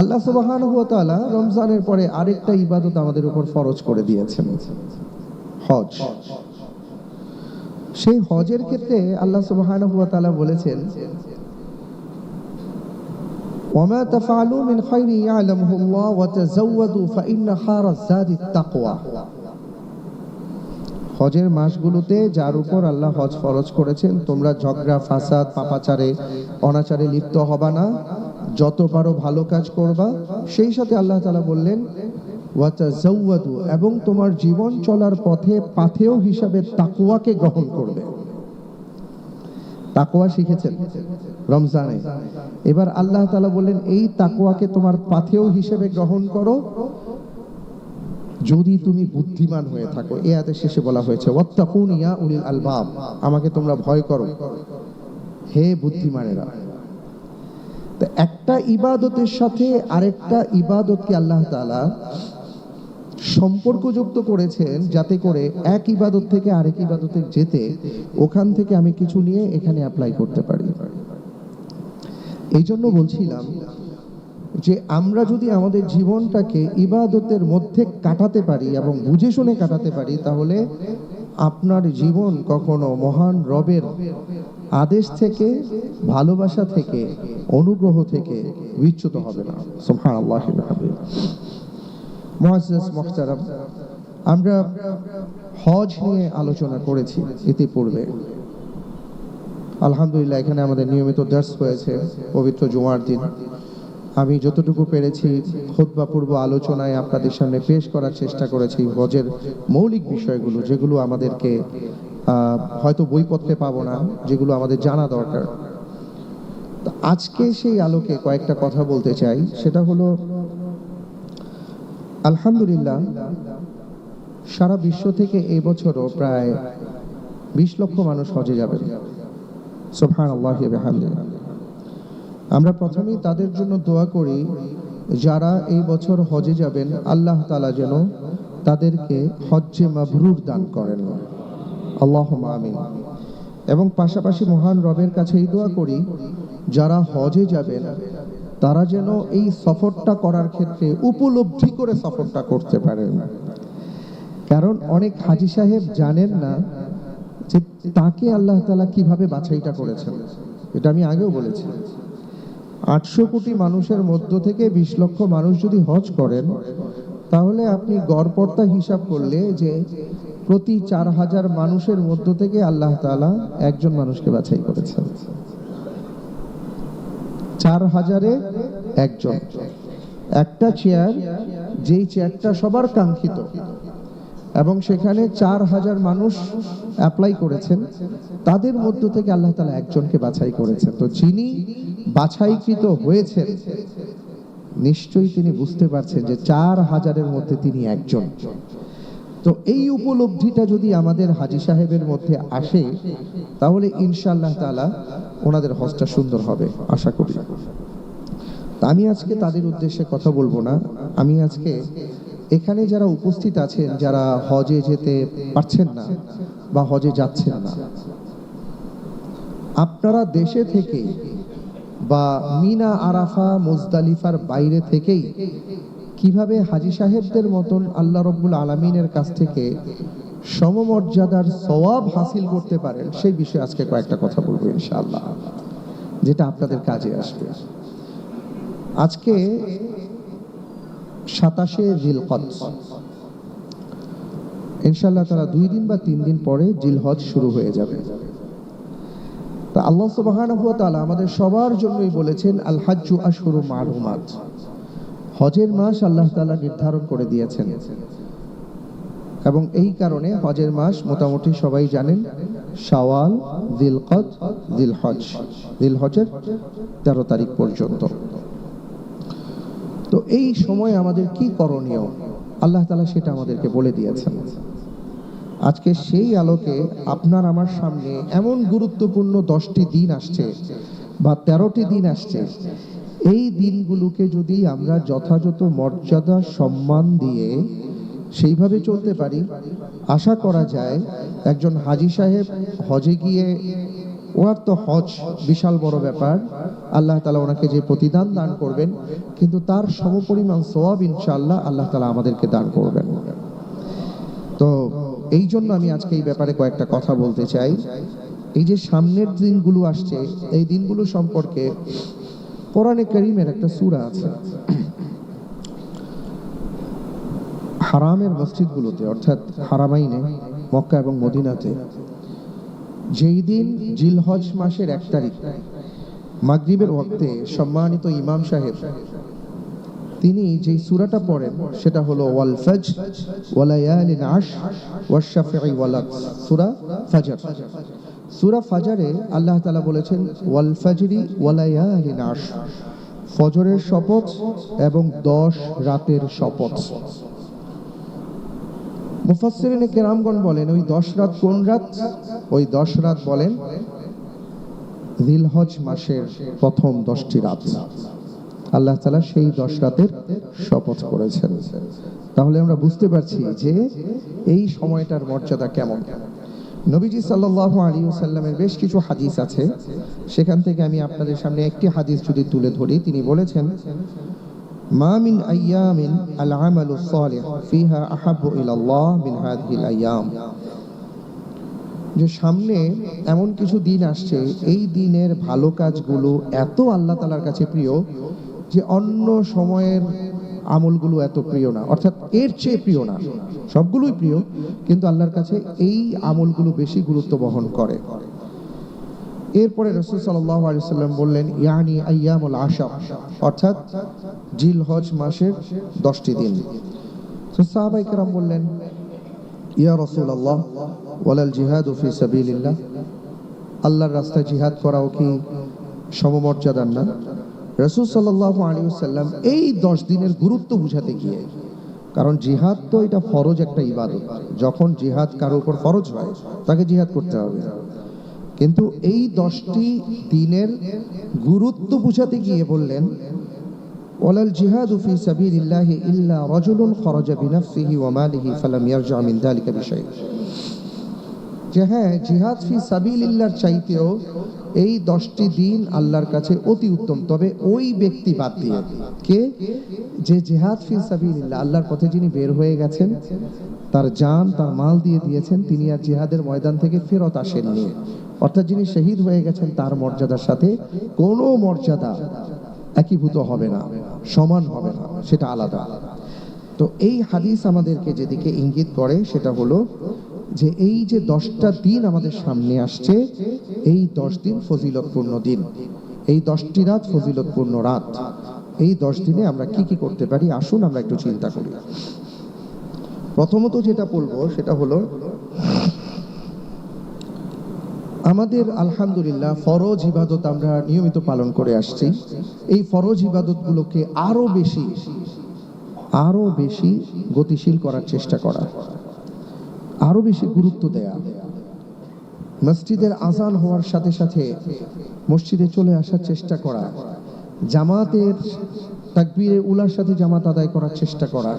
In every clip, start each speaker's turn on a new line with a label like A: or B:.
A: আল্লাহ সুবহানাহু ওয়া তাআলা রমজানের পরে আরেকটা ইবাদত আমাদের উপর ফরজ করে দিয়েছেন, হজ। সেই হজের ক্ষেত্রে আল্লাহ সুবহানাহু ওয়া তাআলা বলেছেন, ওয়ামা তাফআলু মিন খাইরি ইয়ালামুহুল্লাহ ওয়া তাযাওয়াদু ফাইন্না খায়রাজ যাদিত তাকওয়া। হজের মাসগুলোতে যার উপর আল্লাহ হজ ফরজ করেছেন, তোমরা ঝগড়া, ফাসাদ, পাপাচারে, অনাচারে লিপ্ত হবা না, যত পারো ভালো কাজ করবা। সেই সাথে আল্লাহ তাআলা বললেন ওয়া তাযাওয়াদু, এবং তোমার জীবন চলার পথে পাথেয় হিসাবে তাকওয়াকে গ্রহণ করবে। তাকওয়া শিখেছেন রমজানে, এবার আল্লাহ তাআলা বললেন এই তাকওয়াকে তোমার পাথেয় হিসেবে গ্রহণ করো যদি তুমি বুদ্ধিমান হয়ে থাকো। এই আয়াতের শেষে বলা হয়েছে ওয়াত্তাকুন ইয়া উলিল আলবাব, আমাকে তোমরা ভয় করো হে বুদ্ধিমানেরা। তো একটা ইবাদতের সাথে আরেকটা ইবাদতকে আল্লাহ তাআলা সম্পর্কযুক্ত করেছেন, যাতে করে এক ইবাদত থেকে আরেক ইবাদতে যেতে ওখান থেকে আমি কিছু নিয়ে এখানে অ্যাপ্লাই করতে পারি। এই জন্য বলছিলাম যে আমরা যদি আমাদের জীবনটাকে ইবাদতের মধ্যে কাটাতে পারি এবং বুঝে শুনে কাটাতে পারি, তাহলে আপনার জীবন কখনো মহান রবের আদেশ থেকে, ভালোবাসা থেকে, অনুগ্রহ থেকে বিচ্যুত হবে না। সুবহানাল্লাহ। মুআজ্জাজ মুহতারাম, আমরা হজ নিয়ে আলোচনা করেছি ইতিপূর্বে। আলহামদুলিল্লাহ, এখানে আমাদের নিয়মিত দার্স হয়েছে পবিত্র জুমার দিন। আমি যতটুকু পেরেছি খুতবা পূর্ব আলোচনায় আপনাদের সামনে পেশ করার চেষ্টা করেছি হজের মৌলিক বিষয়গুলো, যেগুলো আমাদেরকে হয়তো বইপত্রে পাবো না, যেগুলো আমাদের জানা দরকার। আজকে সেই আলোকে কয়েকটা কথা বলতে চাই। সেটা হলো, আলহামদুলিল্লাহ, সারা বিশ্ব থেকে এই বছরও প্রায় 20 লক্ষ মানুষ হজে যাবেন। সুবহানাল্লাহি ওয়া বিহামদিহি। আমরা প্রথমেই তাদের জন্য দোয়া করি যারা এই বছর হজে যাবেন, আল্লাহ তাআলা যেন তাদেরকে হজ্জে মাবরুর দান করেন, আল্লাহুম্মা আমিন। এবং পাশাপাশি মহান রবের কাছে এই দোয়া করি যারা হজে যাবেন তারা যেন এই সফরটা করার ক্ষেত্রে উপলব্ধি করে সফরটা করতে পারেন। কারণ অনেক হাজী সাহেব জানেন না যে তাকে আল্লাহ তাআলা কিভাবে বাছাইটা করেছেন। এটা আমি আগেও বলেছি। 800 কোটি মানুষের মধ্য থেকে 20 লক্ষ মানুষ যদি হজ করেন, তাহলে আপনি গড়পড়তা হিসাব করলে যে প্রতি 4000 মানুষের মধ্য থেকে আল্লাহ তাআলা একজন মানুষকে বাছাই করেছেন। 4000-এ একজন। একটা চেয়ার, যেই চেয়ারটা সবার কাঙ্ক্ষিত, এবং সেখানে 4000 মানুষ অ্যাপ্লাই করেছেন, তাদের মধ্য থেকে আল্লাহ তাআলা একজনকে বাছাই করেছেন। তো যিনি বাছাইকৃত হয়েছেন, নিশ্চয়ই তিনি বুঝতে পারছেন যে 4000-এর মধ্যে তিনি একজন। তো এই উপলব্ধিটা যদি আমাদের হাজী সাহেবের মধ্যে আসে, তাহলে ইনশাআল্লাহ তাআলা ওনাদের হজটা সুন্দর হবে, আশা করি। আমি আজকে তাদের উদ্দেশ্যে কথা বলবো না। আমি আজকে এখানে যারা উপস্থিত আছেন, যারা হজে যেতে পারছেন না বা হজে যাচ্ছেন না, আপনারা দেশে থেকে বা মিনা, আরাফা, মুজদালিফার বাইরে থেকেই কিভাবে হাজী সাহেবদের মতন আল্লাহ রাব্বুল আলামিনের কাছ থেকে সমমর্যাদার সওয়াব হাসিল করতে পারেন, সেই বিষয়ে আজকে কয়েকটা কথা বলবো ইনশাআল্লাহ, যেটা আপনাদের কাজে আসবে। আজকে 27শে জিলকদ, ইনশাআল্লাহ তাআলা 2 দিন বা 3 দিন পরে জিলহজ শুরু হয়ে যাবে। তা আল্লাহ সুবহানাহু ওয়া তাআলা আমাদের সবার জন্যই বলেছেন আল হাজ্জু আশহুরুম মালুমাত। হজের মাস আল্লাহ তাআলা নির্ধারণ করে দিয়েছেন, এবং এই কারণে হজের মাস মোটামুটি সবাই জানেন শাওয়াল, জিলকদ, জিলহজ। জিলহজের 13 তারিখ পর্যন্ত। তো এই সময় আমাদের কি করণীয়, আল্লাহ তাআলা সেটা আমাদেরকে বলে দিয়েছেন। আজকে সেই আলোকে আপনার আমার সামনে এমন গুরুত্বপূর্ণ 10টি দিন আসছে বা 13টি দিন আসছে, এই দিনগুলোকে যদি আমরা যথাযথ মর্যাদা সম্মান দিয়ে সেইভাবে চলতে পারি, আশা করা যায় একজন হাজী সাহেব হজে গিয়ে ওনার তো হজ বিশাল বড় ব্যাপার, আল্লাহ তাআলা ওনাকে যে প্রতিদান দান করবেন, কিন্তু তার সমপরিমাণ সওয়াব ইনশাআল্লাহ আল্লাহ তাআলা আমাদেরকে দান করবেন। তো এই জন্য আমি আজকে এই ব্যাপারে কয়েকটা কথা বলতে চাই। এই যে সামনের দিনগুলো আসছে, এই দিনগুলো সম্পর্কে কোরআনে কারীমের একটা সূরা আছে। হারামের মসজিদগুলোতে, অর্থাৎ হারামাইনে মক্কা এবং মদিনাতে, যেই দিন জিলহজ মাসের 1 তারিখ মাগরিবের ওয়াক্তে সম্মানিত ইমাম সাহেব তিনি যেই সূরাটা পড়েন সেটা হলো ওয়াল ফাজর ওয়া লায়ালিন আশর ওয়াশ শাফঈ ওয়াল আতর, সূরা ফাজর। সূরা ফাজরে আল্লাহ তাআলা বলেছেন ওয়াল ফাজরি ওয়া লায়ালিন আশর, ফজরের শপথ এবং 10 রাতের শপথ। মুফাসসিরিনে কেরামগণ বলেন ওই 10 রাত কোন রাত? ওই 10 রাত বলেন জিলহজ মাসের প্রথম 10টি রাত। আল্লাহ তাআলা সেই 10 রাতের শপথ করেছেন। তাহলে আমরা বুঝতে পারছি যে এই সময়টার মর্যাদা কেমন। নবীজি সাল্লাল্লাহু আলাইহি ওয়াসাল্লামের বেশ কিছু হাদিস আছে, সেখান থেকে আমি আপনাদের সামনে একটি হাদিস যদি তুলে ধরি। তিনি বলেছেন মা মিন আইয়ামিন আল আমালুস সালিহ ফিহা আহাব্বু ইলাল্লাহ মিন হাযিহিল আইয়াম, যে সামনে এমন কিছু দিন আসছে, এই দিনের ভালো কাজগুলো এত আল্লাহ তাআলার কাছে প্রিয় যে অন্য সময়ের আমলগুলো এত প্রিয় না, অর্থাৎ এর চেয়ে প্রিয় না। সবগুলোই প্রিয়, কিন্তু আল্লাহর কাছে এই আমলগুলো বেশি গুরুত্ব বহন করে। এরপরে রাসূল সাল্লাল্লাহু আলাইহি ওয়াসাল্লাম বললেন ইয়ানি আইয়ামুল আশর, অর্থাৎ জিলহজ মাসের 10টি দিন। তো সাহাবায়ে কেরাম বললেন ইয়া রাসূলুল্লাহ ওয়ালাল জিহাদু ফি সাবিলিল্লাহ, আল্লাহর রাস্তায় জিহাদ করাও কি সমমর্যাদার না? রাসূল সাল্লাল্লাহু আলাইহি ওয়াসাল্লাম এই 10 দিনের গুরুত্ব বুঝাতে গিয়ে, কারণ জিহাদ তো এটা ফরজ একটা ইবাদত, যখন জিহাদ কারো উপর ফরজ হয় তাকে জিহাদ করতে হবে, কিন্তু এই 10টি দিনের গুরুত্ব বুঝাতে গিয়ে বললেন ওয়ালাল জিহাদু ফি সাবিলিল্লাহি ইল্লা রাজুলুন খারাজা বিনাফসিহি ওয়া মালিহি ফালাম ইয়ারজা মিন যালিকা বিশাই, যে হ্যাঁ জিহাদ ফি সাবিলিল্লাহর চাইতেও এই 10টি দিন আল্লাহর কাছে অতি উত্তম, তবে ওই ব্যক্তি বাদ দিয়ে, কে? যে জিহাদ ফি সাবিলিল্লাহ, আল্লাহর পথে যিনি বের হয়ে গেছেন, তার জান তার মাল দিয়ে দিয়েছেন, তিনি আর জিহাদের ময়দান থেকে ফেরত আসেননি, অর্থাৎ যিনি শহীদ হয়ে গেছেন তার মর্যাদার সাথে কোনো মর্যাদা একীভূত হবে না, সমান হবে না, সেটা আলাদা। তো এই হাদিস আমাদেরকে যেদিকে ইঙ্গিত করে সেটা হলো যে এই যে 10টা দিন আমাদের সামনে আসছে, এই 10 দিন ফজিলতপূর্ণ দিন, এই 10টি রাত ফজিলতপূর্ণ রাত। এই 10 দিনে আমরা কি কি করতে পারি, আসুন আমরা একটু চিন্তা করি। প্রথমত যেটা বলবো সেটা হলো আমাদের আলহামদুলিল্লাহ ফরজ ইবাদত আমরা নিয়মিত পালন করে আসছি। এই ফরজ ইবাদতগুলোকে আরো বেশি গতিশীল করার চেষ্টা করা, আরো বেশি গুরুত্ব দেয়া। মসজিদের আজান হওয়ার সাথে সাথে মসজিদে চলে আসার চেষ্টা করা, জামাতের তাকবীরে উলার সাথে জামাত আদায় করার চেষ্টা করা,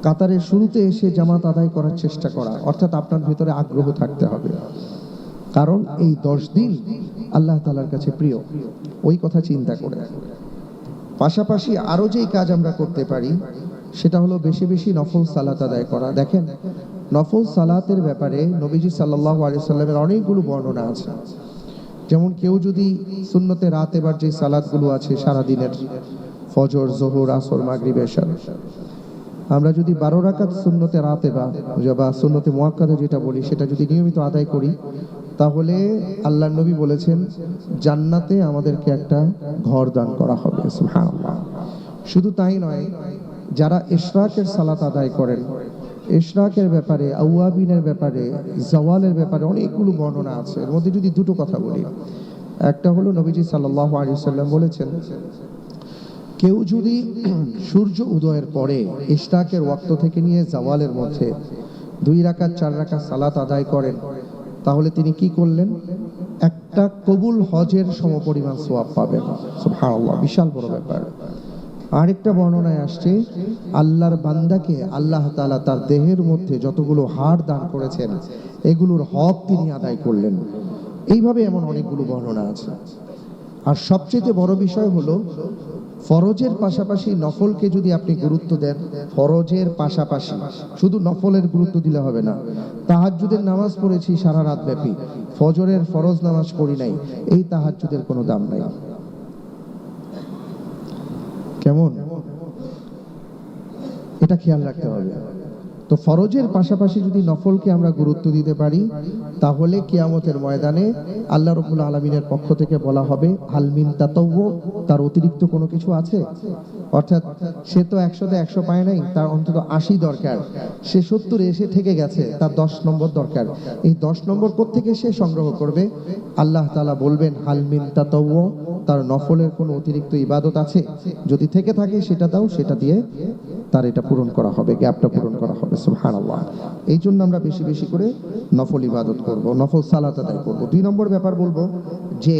A: কাতারের শুরুতে এসে জামাত আদায় করার চেষ্টা করা, অর্থাৎ আপনার ভিতরে আগ্রহ থাকতে হবে, কারণ এই 10 দিন আল্লাহ তাআলার কাছে প্রিয়। ওই কথা চিন্তা করে পাশাপাশি আরো যেই কাজ আমরা করতে পারি সেটা হলো বেশি বেশি নফল সালাত আদায় করা। দেখেন, নফল সালাতের ব্যাপারে নবীজি সাল্লাল্লাহু আলাইহি সাল্লামের অনেকগুলো বর্ণনা আছে। যেমন কেউ যদি সুন্নতে রাত এবার যে সালাতগুলো আছে সারা দিনের, ফজর, যোহর, আসর, মাগরিব, এশা, আমরা যদি 12 রাকাত সুন্নতে রাতে বা সুন্নতে মুআক্কাদা যেটা বলি সেটা যদি নিয়মিত আদায় করি, তাহলে আল্লাহর নবী বলেছেন জান্নাতে আমাদেরকে একটা ঘর দান করা হবে। সুবহানাল্লাহ। শুধু তাই নয়, যারা ইশরাকের সালাত আদায় করেন, ইশরাকের ব্যাপারে, আওয়াবিনের ব্যাপারে, জাওয়ালের ব্যাপারে অনেকগুলো বর্ণনা আছে। এর মধ্যে যদি দুটো কথা বলি, একটা হলো নবীজি সাল্লাল্লাহু আলাইহি ওয়াসাল্লাম বলেছেন কেউ যদি সূর্য উদয়ের পরে ইশরাকের ওয়াক্ত থেকে নিয়ে জাওয়ালের মধ্যে 2 রাকাত 4 রাকাত সালাত আদায় করেন, তাহলে তিনি কি করলেন? একটা কবুল হজের সমপরিমাণ সওয়াব পাবেন। সুবহানাল্লাহ, বিশাল বড় ব্যাপার। আরেকটা বর্ণনায় আসছে আল্লাহর বান্দাকে আল্লাহ তাআলা তার দেহের মধ্যে যতগুলো হাড় দান করেছেন এগুলোর হক তিনি আদায় করলেন। এইভাবে এমন অনেকগুলো বর্ণনা আছে। আর সবচেয়ে বড় বিষয় হলো ফরজের পাশাপাশি নফলকে যদি আপনি গুরুত্ব দেন, ফরজের পাশাপাশি শুধু নফলের গুরুত্ব দিলে হবে না। তাহাজ্জুদের নামাজ পড়েছি সারা রাত ব্যাপী, ফজরের ফরজ নামাজ পড়ি নাই, এই তাহাজ্জুদের কোনো দাম নাই। কেমন? এটা খেয়াল রাখতে হবে। তো ফরজের পাশাপাশি যদি নফলকে আমরা গুরুত্ব দিতে পারি, তাহলে কিয়ামতের ময়দানে আল্লাহ রাব্বুল আলামিনের পক্ষ থেকে বলা হবে হাল মিন তাতাওয়ু, তার অতিরিক্ত কোনো কিছু আছে? অর্থাৎ সে তো 100-তে 100 পায় নাই, তার অন্তত 80 দরকার, সে 70 এসে থেকে গেছে, তার 10 নম্বর দরকার। এই 10 নম্বর কোত্থেকে সে সংগ্রহ করবে? আল্লাহ তাআলা বলবেন হাল মিন তাতাওয়ু, তার নফলের কোনো অতিরিক্ত ইবাদত আছে? যদি থেকে থাকে সেটা দাও, সেটা দিয়ে তার এটা পূরণ করা হবে, গ্যাপটা পূরণ করা হবে। সুবহানাল্লাহ। এই জন্য আমরা বেশি বেশি করে নফল ইবাদত করব, নফল সালাত আদায় করব। 2 নম্বর ব্যাপার বলবো যে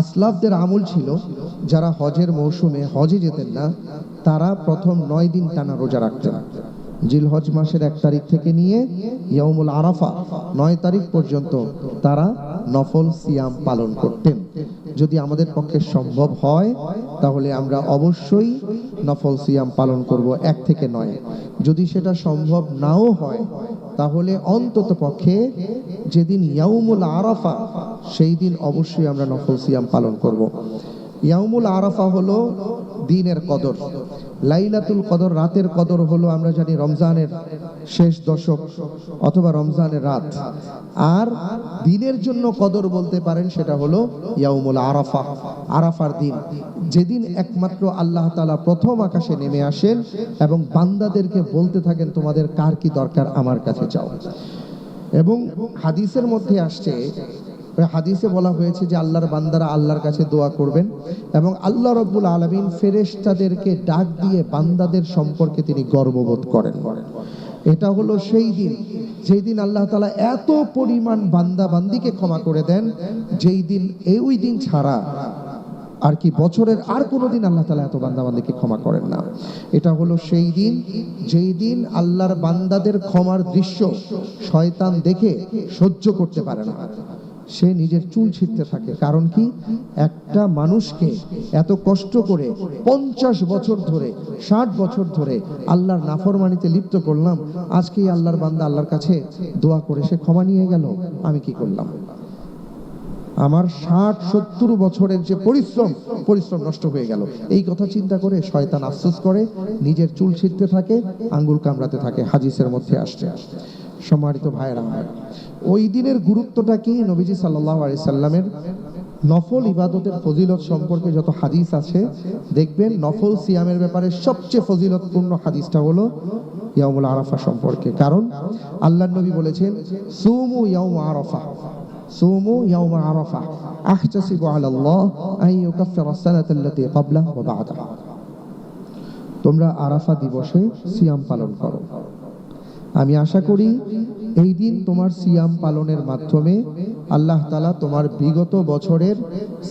A: আসলাফদের আমল ছিল, যারা হজের মৌসুমে হজে যেতেন না, তারা প্রথম 9 দিন টানা রোজা রাখতেন। জিলহজ মাসের 1 তারিখ থেকে নিয়ে ইয়াউমুল আরাফা 9 তারিখ পর্যন্ত তারা নফল সিয়াম পালন করতেন। যদি আমাদের পক্ষে সম্ভব হয় তাহলে আমরা অবশ্যই নফল সিয়াম পালন করব 1 থেকে 9। যদি সেটা সম্ভব নাও হয় তাহলে অন্তত পক্ষে যেদিন ইয়াউমুল আরাফা সেই দিন অবশ্যই আমরা নফল সিয়াম পালন করব। ইয়াউমুল আরাফা হলো দিনের কদর, লাইলাতুল কদর রাতের কদর হলো আমরা জানি রমজানের শেষ দশক অথবা রমজানের রাত। আর দিনের জন্য কদর বলতে পারেন সেটা হলো ইয়াউমুল আরাফা, আরাফার দিন, যেদিন একমাত্র আল্লাহ তাআলা প্রথম আকাশে নেমে আসেন এবং বান্দাদেরকে বলতে থাকেন তোমাদের কার কি দরকার আমার কাছে চাও। এবং হাদিসের মধ্যে আসছে, হাদিসে বলা হয়েছে যে আল্লাহর বান্দারা আল্লাহর কাছে দোয়া করবেন এবং আল্লাহ রাব্বুল আলামিন ফেরেশতাদেরকে ডাক দিয়ে বান্দাদের সম্পর্কে তিনি গর্ববোধ করেন। এটা হলো সেই দিন যেই দিন আল্লাহ তাআলা এত পরিমাণ বান্দা বান্দিকে ক্ষমা করে দেন, যেই দিন ওই দিন ছাড়া আর কি বছরের আর কোনো দিন আল্লাহ তাআলা এত বান্দা বান্দিকে ক্ষমা করেন না। এটা হলো সেই দিন যেই দিন আল্লাহর বান্দাদের ক্ষমার দৃশ্য শয়তান দেখে সহ্য করতে পারে না, সে নিজের চুল ছিঁড়তে থাকে। কারণ কি? একটা মানুষকে এত কষ্ট করে 50 বছর ধরে 60 বছর ধরে আল্লাহর নাফরমানিতে লিপ্ত করলাম, আজকেই আল্লাহর বান্দা আল্লাহর কাছে দোয়া করে সে ক্ষমা নিয়ে গেল, আমি কি করলাম? আমার 60-70 বছরের যে পরিশ্রম নষ্ট হয়ে গেল। এই কথা চিন্তা করে শয়তান আফসোস করে, নিজের চুল ছিঁড়তে থাকে, আঙ্গুল কামড়াতে থাকে। হাদিসের মধ্যে আসছে। সম্মানিত ভাইরা, ওই দিনের গুরুত্বটা কি? নবীজি সাল্লাল্লাহু আলাইহি সাল্লামের নফল ইবাদতের ফজিলত সম্পর্কে যত হাদিস আছে দেখবেন, নফল সিয়ামের ব্যাপারে সবচেয়ে ফজিলতপূর্ণ হাদিসটা হলো ইয়াউমুল আরাফা সম্পর্কে। কারণ আল্লাহর নবী বলেছেন সুমু ইয়াউম আরাফা, সুমু ইয়াউম আরাফা আহতাসিবু আলাল্লাহ আন ইউকাফিরা সানাতা আল্লাতী ক্বাবলা ওয়া বা'দাহা। তোমরা আরাফা দিবসে সিয়াম পালন করো, আমি আশা করি এই দিন তোমার সিয়াম পালনের মাধ্যমে আল্লাহ তাআলা তোমার বিগত বছরের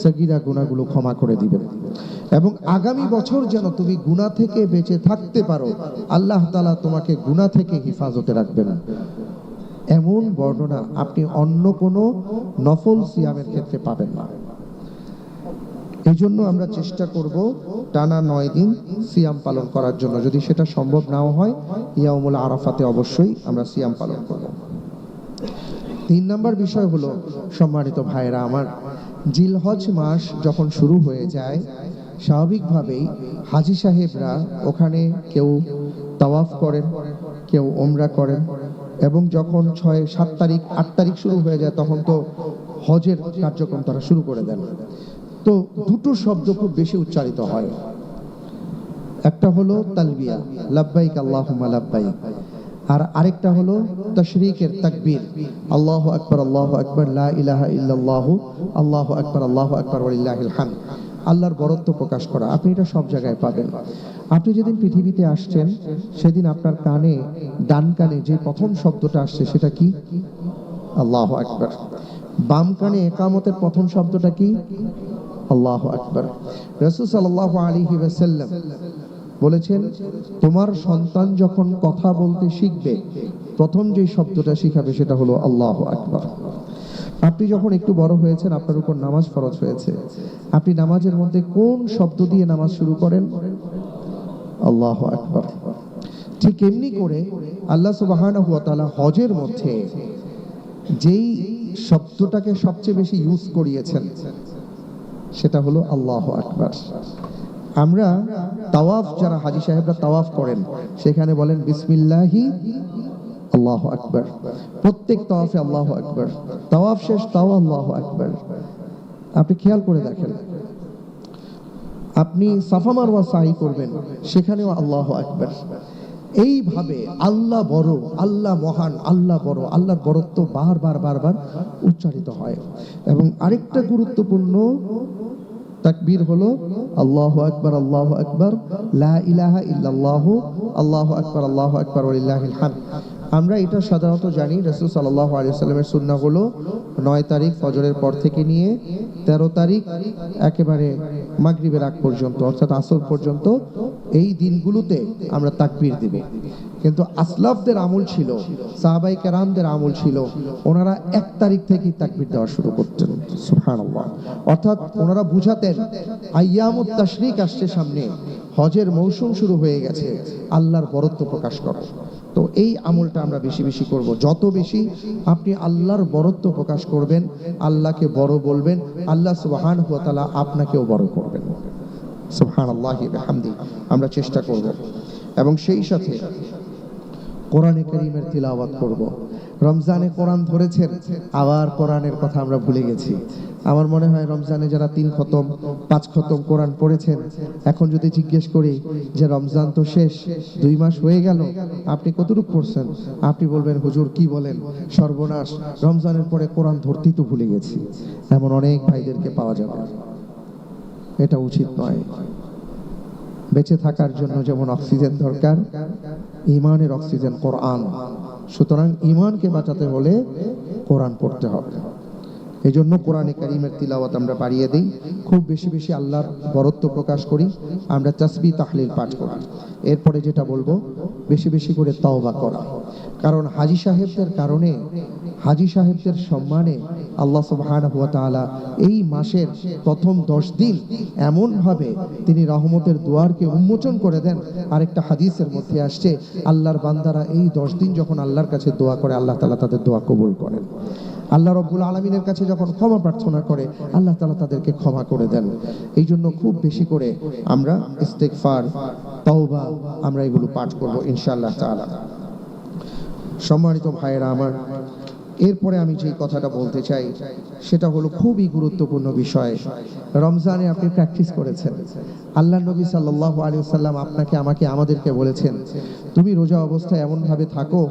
A: সগীরা গুনাহগুলো ক্ষমা করে দিবেন এবং আগামী বছর যেন তুমি গুনাহ থেকে বেঁচে থাকতে পারো, আল্লাহ তাআলা তোমাকে গুনাহ থেকে হেফাজতে রাখবেন। এমন বর্ণনা আপনি অন্য কোনো নফল সিয়ামের ক্ষেত্রে পাবেন না। এই জন্য আমরা চেষ্টা করব টানা 9 দিন সিয়াম পালন করার জন্য। যদি সেটা সম্ভব নাও হয়, ইয়াউমুল আরাফাতে অবশ্যই আমরা সিয়াম পালন করব। 3 নম্বর বিষয় হলো, সম্মানিত ভাইরা আমার, জিলহজ মাস যখন শুরু হয়ে যায়, স্বাভাবিকভাবেই হাজী সাহেবরা ওখানে কেউ তাওয়াফ করেন, কেউ উমরা করেন এবং যখন 6, 7 তারিখ 8 তারিখ শুরু হয়ে যায় তখন তো হজের কার্যক্রম তারা শুরু করে দেন। তো দুটো শব্দ খুব বেশি উচ্চারিত হয়, একটা হলো তালবিয়া লাব্বাইক আল্লাহুম্মা লাব্বাইক, আর আরেকটা হলো তাশরিকের তাকবীর আল্লাহু আকবার লা ইলাহা ইল্লাল্লাহু আল্লাহু আকবার ওয়ালিল্লাহিল হামদ, আল্লাহর বরত্ব প্রকাশ করা। আপনি এটা সব জায়গায় পাবেন। আপনি যেদিন পৃথিবীতে আসছেন সেদিন আপনার কানে, ডান কানে যে প্রথম শব্দটা আসছে সেটা কি? আল্লাহু আকবার। বাম কানে ইকামতের প্রথম শব্দটা কি? আল্লাহু আকবার। রাসূল সাল্লাল্লাহু আলাইহি ওয়াসাল্লাম বলেছেন, তোমার সন্তান যখন কথা বলতে শিখবে প্রথম যে শব্দটা শিখাবে সেটা হলো আল্লাহু আকবার। আপনি যখন একটু বড় হয়েছেন, আপনার উপর নামাজ ফরজ হয়েছে, আপনি নামাজের মধ্যে কোন শব্দ দিয়ে নামাজ শুরু করেন? আল্লাহু আকবার। ঠিক এমনি করে আল্লাহ সুবহানাহু ওয়া তাআলা হজের মধ্যে যেই শব্দটাকে সবচেয়ে বেশি ইউজ করিয়েছেন সেটা হলো আল্লাহু আকবার। আমরা তাওয়াফ, যারা হাজী সাহেবরা তাওয়াফ করেন, সেখানে বলেন বিসমিল্লাহি আল্লাহু আকবার। প্রত্যেক তাওয়াফে আল্লাহু আকবার, তাওয়াফ শেষ তাও আল্লাহু আকবার। আপনি খেয়াল করে দেখেন, আপনি সাফা মারওয়া সাই করবেন, সেখানেও আল্লাহু আকবার। এইভাবে আল্লাহ বড়, আল্লাহ মহান, আল্লাহ বড়, আল্লাহর বড়ত্ব বারবার বারবার উচ্চারিত হয়। এবং আরেকটা গুরুত্বপূর্ণ তাকবীর হলো আল্লাহু আকবার, আল্লাহু আকবার, লা ইলাহা ইল্লাল্লাহু, আল্লাহু আকবার, আল্লাহু আকবার, ওয়ালিল্লাহিল হামদ। আমরা এটা সাধারণত জানি, রাসূল সাল্লাল্লাহু আলাইহি ওয়াসাল্লামের সুন্নাহ হলো 9 তারিখ ফজরের পর থেকে নিয়ে 13 তারিখ একেবারে মাগরিবের আগ পর্যন্ত, অর্থাৎ আসর পর্যন্ত, এই দিনগুলোতে আমরা তাকবীর দিব। কিন্তু আসলাফদের আমল ছিল, সাহাবায়ে কেরামদের আমল ছিল, ওনারা 1 তারিখ থেকেই তাকবীর দেওয়া শুরু করতেন। সুবহানাল্লাহ। অর্থাৎ ওনারা বুঝাতেন আইয়ামুত তাশরিক আসছে সামনে, হজের মৌসুম শুরু হয়ে গেছে, আল্লাহর বরত্ব প্রকাশ করো। তো এই আমলটা আমরা বেশি বেশি করব। যত বেশি আপনি আল্লাহর বরত্ব প্রকাশ করবেন, আল্লাহকে বড় বলবেন, আল্লাহ সুবহানাহু ওয়া তাআলা আপনাকেও বড় করবেন। সুবহানাল্লাহি ওয়া বিহামদি। আমরা চেষ্টা করব এবং সেই সাথে কোরআনে কারীমের তিলাওয়াত করব। রমজানে কোরআন ধরেছেন, আবার কোরআনের কথা আমরা ভুলে গেছি। আমার মনে হয় রমজানে যারা 3 খতম 5 খতম কোরআন পড়েছেন, এখন যদি জিজ্ঞেস করি যে রমজান তো শেষ, 2 মাস হয়ে গেল, আপনি কতটুকু পড়ছেন? আপনি বলবেন হুজুর কি বলেন, সর্বনাশ, রমজানের পরে কোরআন ধরতেই তো ভুলে গেছি। এমন অনেক ভাইদেরকে পাওয়া যাবে। এটা উচিত নয়। বেঁচে থাকার জন্য যেমন অক্সিজেন দরকার, ঈমানের অক্সিজেন কোরআন। সুতরাং ঈমানকে বাঁচাতে হলে কোরআন পড়তে হবে। এই জন্য কোরআনে কারীমের তিলাওয়াত আমরা বাড়িয়ে দিই, খুব বেশি বেশি আল্লাহর বরত্ব প্রকাশ করি, আমরা তাসবিহ তাহলিল পাঠ করি। এরপরে যেটা বলবো, বেশি বেশি করে তওবা করা। কারণ হাজী সাহেবদের কারণে, হাজী সাহেবদের সম্মানে আল্লাহ সুবহানাহু ওয়া তাআলা এই মাসের প্রথম 10 দিন এমনভাবে তিনি রহমতের দুয়ারকে উন্মোচন করে দেন। আরেকটা হাদিসের মধ্যে আসছে, আল্লাহর বান্দারা এই 10 দিন যখন আল্লাহর কাছে দোয়া করে, আল্লাহ তাআলা তাদের দোয়া কবুল করেন। আল্লাহ রব্বুল আলামিনের কাছে যখন ক্ষমা প্রার্থনা করে, আল্লাহ তাআলা তাদেরকে ক্ষমা করে দেন। এই জন্য খুব বেশি করে আমরা ইস্তেগফার, তওবা, আমরা এগুলো পাঠ করব ইনশাআল্লাহ তাআলা। সম্মানিত ভাইয়েরা আমার, এরপরে আমি যে কথাটা বলতে চাই সেটা হলো খুবই গুরুত্বপূর্ণ বিষয়। রমজানে আপনি প্র্যাকটিস করেছেন, আল্লাহ নবী সাল্লাল্লাহু আলাইহি ওয়াসাল্লাম আপনাকে, আমাকে, আমাদেরকে বলেছেন তুমি রোজা অবস্থায় এমন ভাবে থাকো,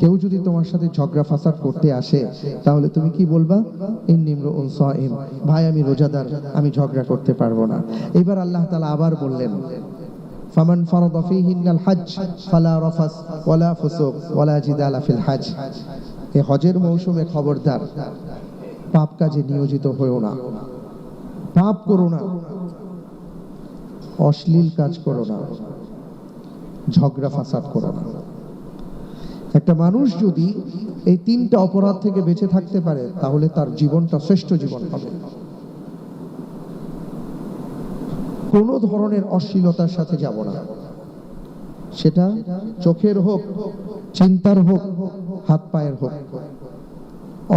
A: কেউ যদি তোমার সাথে ঝগড়া ফাসাদ করতে আসে তাহলে তুমি কি বলবা? ইন্নী ইমরুউন সাইম, ভাই আমি রোজাদার, আমি ঝগড়া করতে পারবো না। এবার আল্লাহ তাআলা আবার বললেন ফামান ফারাদা ফীহিন্নাল হজ্জ ফালা রাফাস ওয়ালা ফুসুক ওয়ালা জিদালা ফিল হজ্জ। এই হজের মৌসুমে খবরদার পাপ কাজে নিয়োজিত হয়েও না, পাপ করো না, অশ্লীল কাজ করো না, ঝগড়া ফাসাদ করো না। একটা মানুষ যদি এই 3টা অপরাধ থেকে বেঁচে থাকতে পারে তাহলে তার জীবনটা শ্রেষ্ঠ জীবন হবে। কোনো ধরনের অশ্লীলতার সাথে যাব না, সেটা চোখের হোক, চিন্তার হোক, হাত পায়ের হোক।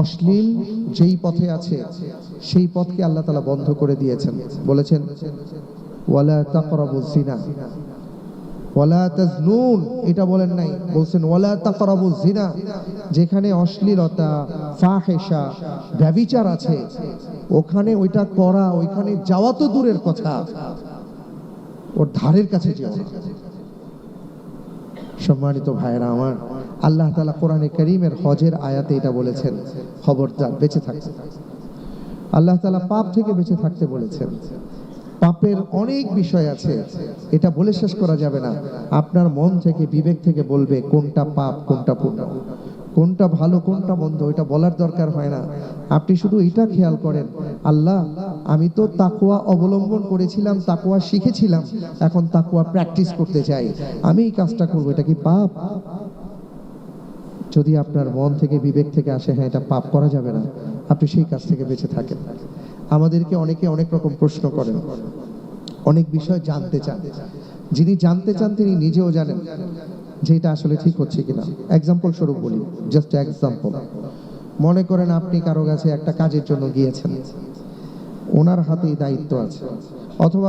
A: অশ্লীল যেই পথে আছে সেই পথকে আল্লাহ তাআলা বন্ধ করে দিয়েছেন। বলেছেন ওয়ালা তাকরাবুজ জিনা ওয়ালা তাজনুন, এটা বলেন নাই, বলছেন ওয়ালা তাকরাবুজ জিনা। যেখানে অশ্লীলতা, ফাহিশা, ব্যভিচার আছে ওখানে ওইটা করা, ওইখানে যাওয়া তো দূরের কথা, ওর ধারের কাছে যেও না। সম্মানিত ভাইরা আমার, আল্লাহ তাআলা কোরআনে কারীমের হজের আয়াতে এটা বলেছেন, খবরদার বেঁচে থাকতে। আল্লাহ তাআলা পাপ থেকে বেঁচে থাকতে বলেছেন। পাপের অনেক বিষয় আছে, এটা বলে শেষ করা যাবে না। আপনার মন থেকে, বিবেক থেকে বলবে কোনটা পাপ, কোনটা পুণ্য, কোনটা ভালো, কোনটা মন্দ, এটা বলার দরকার হয় না। আপনি শুধু এটা খেয়াল করেন, আল্লাহ আমি তো তাকওয়া অবলম্বন করেছিলাম, তাকওয়া শিখেছিলাম, এখন তাকওয়া প্র্যাকটিস করতে চাই, আমি এই কাজটা করবো, এটা কি পাপ? যদি আপনার মন থেকে, বিবেক থেকে আসে হ্যাঁ এটা পাপ, করা যাবে না, আপনি সেই কাজ থেকে বেঁচে থাকেন। আমাদেরকে অনেকে অনেক রকম প্রশ্ন করেন, অনেক বিষয় জানতে চান। যিনি জানতে চান তিনি নিজেও জানেন যে এটা আসলে ঠিক হচ্ছে কিনা। এক্সাম্পল স্বরূপ বলি, জাস্ট এক্সাম্পল। মনে করেন আপনি কারো কাছে একটা কাজের জন্য গিয়েছেন, ওনার হাতেই দায়িত্ব আছে, অথবা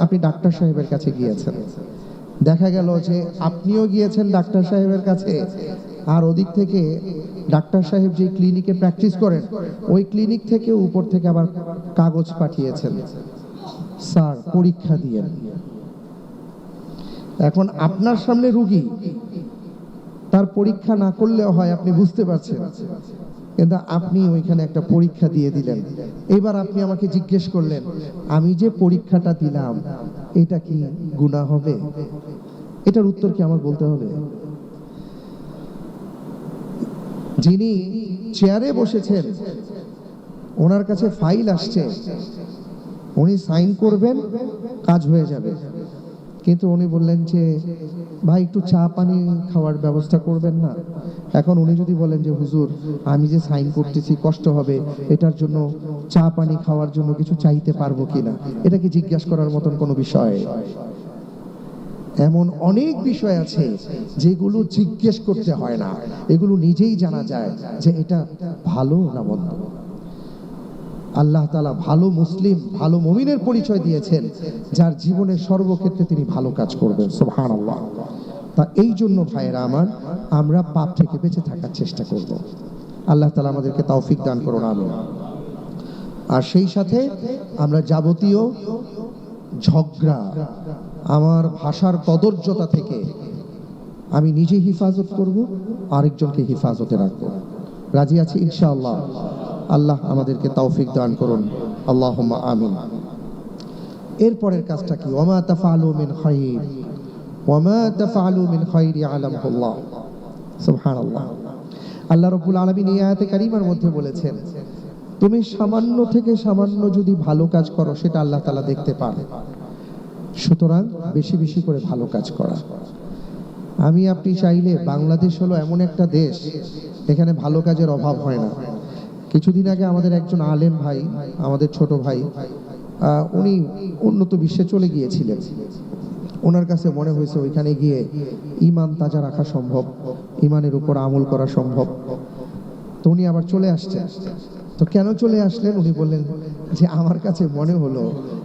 A: আপনি ডাক্তার সাহেবের কাছে গিয়েছেন, দেখা গেল যে আপনিও গিয়েছেন ডাক্তার সাহেবের কাছে, আর ওদিক থেকে ডাক্তার সাহেব যে ক্লিনিকে প্র্যাকটিস করেন ওই ক্লিনিক থেকে উপর থেকে আবার কাগজ পাঠিয়েছেন, স্যার পরীক্ষা দিয়েন। এখন আপনার সামনে রুগী, তার পরীক্ষা না করলেও হয়, আপনি বুঝতে পারছেন, কিন্তু আপনি ওইখানে একটা পরীক্ষা দিয়ে দিলেন। এবার আপনি আমাকে জিজ্ঞেস করলেন, আমি যে পরীক্ষাটা দিলাম এটা কি গুনাহ হবে? এটার উত্তর কি আমার বলতে হবে? যিনি চেয়ারে বসেছেন ওনার কাছে ফাইল আসছে, উনি সাইন করবেন, কাজ হয়ে যাবে। কিন্তু উনি বললেন যে ভাই একটু চা পানি খাওয়ার ব্যবস্থা করবেন না। এখন উনি যদি বলেন যে হুজুর আমি যে সাইন করতেছি কষ্ট হবে, এটার জন্য চা পানি খাওয়ার জন্য কিছু চাইতে পারবো কিনা, এটা কি জিজ্ঞাসা করার মতন কোনো বিষয়? এমন অনেক বিষয় আছে যেগুলো জিজ্ঞেস করতে হয় না, এগুলো নিজেই জানা যায় যে এটা ভালো না মন্দ। আল্লাহ তাআলা ভালো মুসলিম, ভালো মুমিনের পরিচয় দিয়েছেন যার জীবনের সর্বক্ষেত্রে তিনি ভালো কাজ করবেন। সুবহানাল্লাহ। তা এই জন্য ভাইয়েরা আমার, আমরা পাপ থেকে বেঁচে থাকার চেষ্টা করব। আল্লাহ তাআলা আমাদেরকে তৌফিক দান করুন, আমিন। আর সেই সাথে আমরা যাবতীয় ঝগড়া, আমার ভাষার কদর্যতা থেকে আমি নিজে হিফাজত করব, আরেকজনকে হিফাজতে রাখবো। রাজি আছি ইনশাআল্লাহ? আল্লাহ আমাদেরকে তৌফিক দান করুন, আল্লাহুম্মা আমিন। এরপরের কাজটা কি? ওয়ামা তাফআলু মিন খায়র, ওয়ামা তাফআলু মিন খায়রি আলামহুল্লাহ। সুবহানাল্লাহ। আল্লাহ রাব্বুল আলামিন এই আয়াতে কারিমার মধ্যে বলেছেন, তুমি সামান্য থেকে সামান্য যদি ভালো কাজ করো সেটা আল্লাহ তাআলা দেখতে পান। সুতরাং বেশি বেশি করে ভালো কাজ করা। আমি আপনি চাইলে, বাংলাদেশ হলো এমন একটা দেশ এখানে ভালো কাজের অভাব হয় না। কিছুদিন আগে আমাদের একজন আলেম ভাই, আমাদের ছোট ভাই, উনি উন্নত বিশ্বে চলে গিয়েছিলেন। ওনার কাছে মনে হয়েছে ওইখানে গিয়ে ঈমান তাজা রাখা সম্ভব, ঈমানের উপর আমল করা সম্ভব। তো উনি আবার চলে আসছেন। তো কেন চলে আসলেন? উনি বললেন যে আমার কাছে মনে হলো,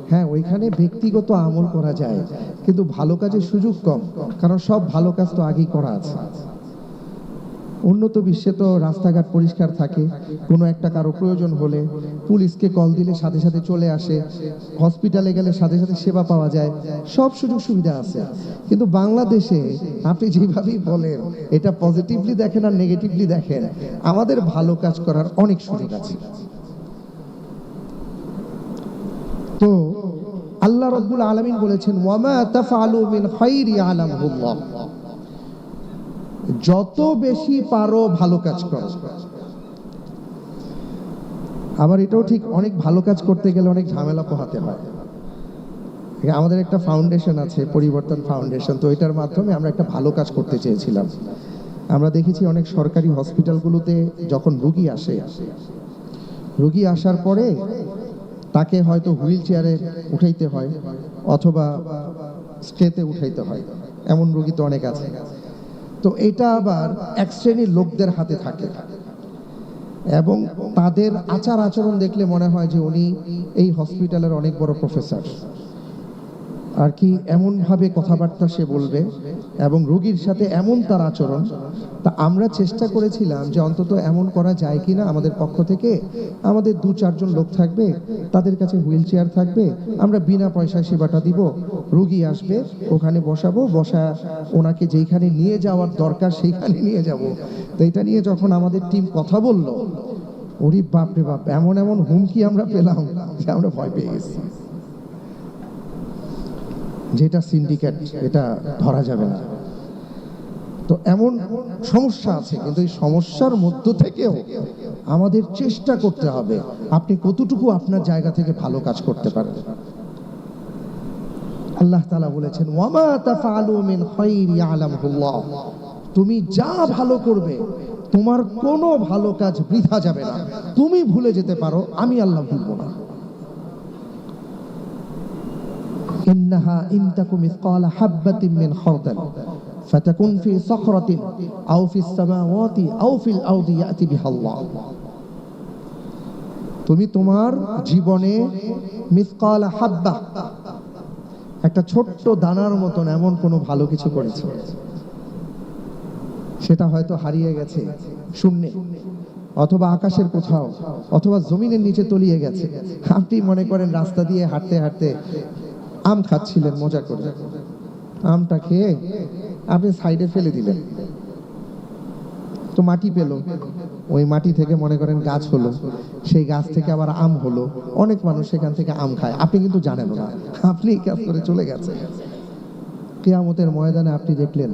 A: হ্যাঁ ওইখানে ব্যক্তিগত আমল করা যায়, কিন্তু ভালো কাজের সুযোগ কম, কারণ সব ভালো কাজ তো আগেই করা আছে। উন্নত বিশ্বে তো রাস্তাঘাট পরিষ্কার থাকে, কোনো একটা কারো প্রয়োজন হলে পুলিশকে কল দিলে সাথে সাথে চলে আসে, হসপিটালে গেলে সাথে সাথে সেবা পাওয়া যায়, সব সুযোগ সুবিধা আছে। কিন্তু বাংলাদেশে আপনি যেভাবেই বলেন, এটা পজিটিভলি দেখেন আর নেগেটিভলি দেখেন, আমাদের ভালো কাজ করার অনেক সুযোগ আছে। তো আল্লাহ রাব্বুল আলামিন বলেছেন, ওয়ামা তাফআলু মিন খায়রি আলামহুল্লাহ। যত বেশি পারো ভালো কাজ করো। আবার এটাও ঠিক, অনেক ভালো কাজ করতে গেলে অনেক ঝামেলা পোহাতে হয়। আমাদের একটা ফাউন্ডেশন আছে, পরিবর্তন ফাউন্ডেশন। তো এটার মাধ্যমে আমরা একটা ভালো কাজ করতে চেয়েছিলাম। আমরা দেখেছি অনেক সরকারি হসপিটালগুলোতে যখন রোগী আসে, রোগী আসার পরে তাকে হয়তো হুইল চেয়ারে উঠাইতে হয় অথবা স্ট্রেতে উঠাইতে হয়, এমন রোগী তো অনেক আছে। তো এটা আবার এক শ্রেণীর লোকদের হাতে থাকে এবং তাদের আচার আচরণ দেখলে মনে হয় যে উনি এই হসপিটালের অনেক বড় প্রফেসর আর কি। এমন ভাবে কথাবার্তা সে বলবে এবং রোগীর সাথে এমন তার আচরণ। তা আমরা চেষ্টা করেছিলাম যে অন্তত এমন করা যায় কিনা আমাদের পক্ষ থেকে, আমাদের 2-4 জন লোক থাকবে, তাদের কাছে হুইল চেয়ার থাকবে, আমরা বিনা পয়সায় সেবাটা দিব। রোগী আসবে, ওখানে বসাবো, বসা ওনাকে যেখানে নিয়ে যাওয়ার দরকার সেইখানে নিয়ে যাব। তো এটা নিয়ে যখন আমাদের টিম কথা বলল, ওরে বাপরে বাপ, এমন এমন হুমকি আমরা পেলাম যে আমরা ভয় পেয়ে গেছি, যেটা সিন্ডিকেট, এটা ধরা যাবে না। তো এমন সমস্যা আছে, কিন্তু এই সমস্যার মধ্য থেকেও আমাদের চেষ্টা করতে হবে আপনি কতটুকু আপনার জায়গা থেকে ভালো কাজ করতে পারেন। আল্লাহ তাআলা বলেছেন, ওয়ামা তাফআলু মিন খায়রি ইয়ালামহুল্লাহ। তুমি যা ভালো করবে তোমার কোনো ভালো কাজ বৃথা যাবে না। তুমি ভুলে যেতে পারো, আমি আল্লাহ ভুলবো না। ইন্নাহা ইন তাকু মিসকালা হাববাতিন মিন খারদাল ফাতাকুন ফি সাখরাতিন আও ফিস সামাওয়াতি আও ফিল আরদি ইয়াতি বিহাল্লাহ। তুমি তোমার জীবনে মিসকালা হাব্বা, একটা ছোট্ট দানার মতন এমন কোনো ভালো কিছু করেছো, সেটা হয়তো হারিয়ে গেছে শূন্যে, অথবা আকাশের কোথাও, অথবা জমিনের নিচে তলিয়ে গেছে। আপনি মনে করেন রাস্তা দিয়ে হাঁটতে হাঁটতে আম খাচ্ছিলেন, মজা করে আমটা খেয়ে আপনি সাইডে ফেলে দিলেন, তো মাটি পেল, ওই মাটি থেকে মনে করেন গাছ হলো, সেই গাছ থেকে আবার আম হলো, অনেক মানুষ সেখান থেকে আম খায়, আপনি কিন্তু জানেন না, আপনি কাজ করে চলে গেছে। কিয়ামতের ময়দানে আপনি দেখলেন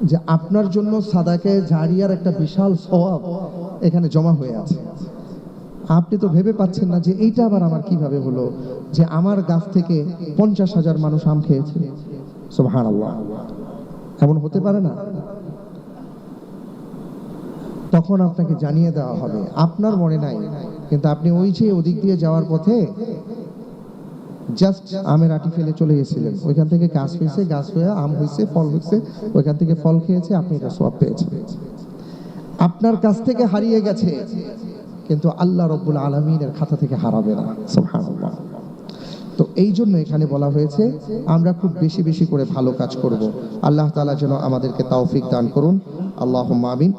A: যে আপনার জন্য সাদাকে জারিয়ার একটা বিশাল সওয়াব এখানে জমা হয়ে আছে। আপনি তো ভেবে পাচ্ছেন না যে এইটা আবার আমার কিভাবে হলো, যে আমার গাছ থেকে 50,000 মানুষ আম খেয়েছে। সুবহানাল্লাহ, এমন হতে পারে না? তখন আপনাকে জানিয়ে দেওয়া হবে, আপনার মনে নাই, কিন্তু আপনি ওই যে ওদিক দিয়ে যাওয়ার পথে জাস্ট আমের আটি ফেলে চলে গেছিলেন, ওইখান থেকে গাছ হয়েছে, গাছ হয়ে আম হয়েছে, ফল হয়েছে, ওইখান থেকে ফল খেয়েছে, আপনি এটা সওয়াব পেয়েছেন। আপনার কাছ থেকে হারিয়ে গেছে, কিন্তু আল্লাহ রাব্বুল আলামিনের খাতা থেকে হারাবে না। সুবহানাল্লাহ। তো এই জন্য এখানে বলা হয়েছে আমরা খুব বেশি বেশি করে ভালো কাজ করব। আল্লাহ তাআলা যেন আমাদেরকে তৌফিক দান করুন, আল্লাহুম্মা আমিন।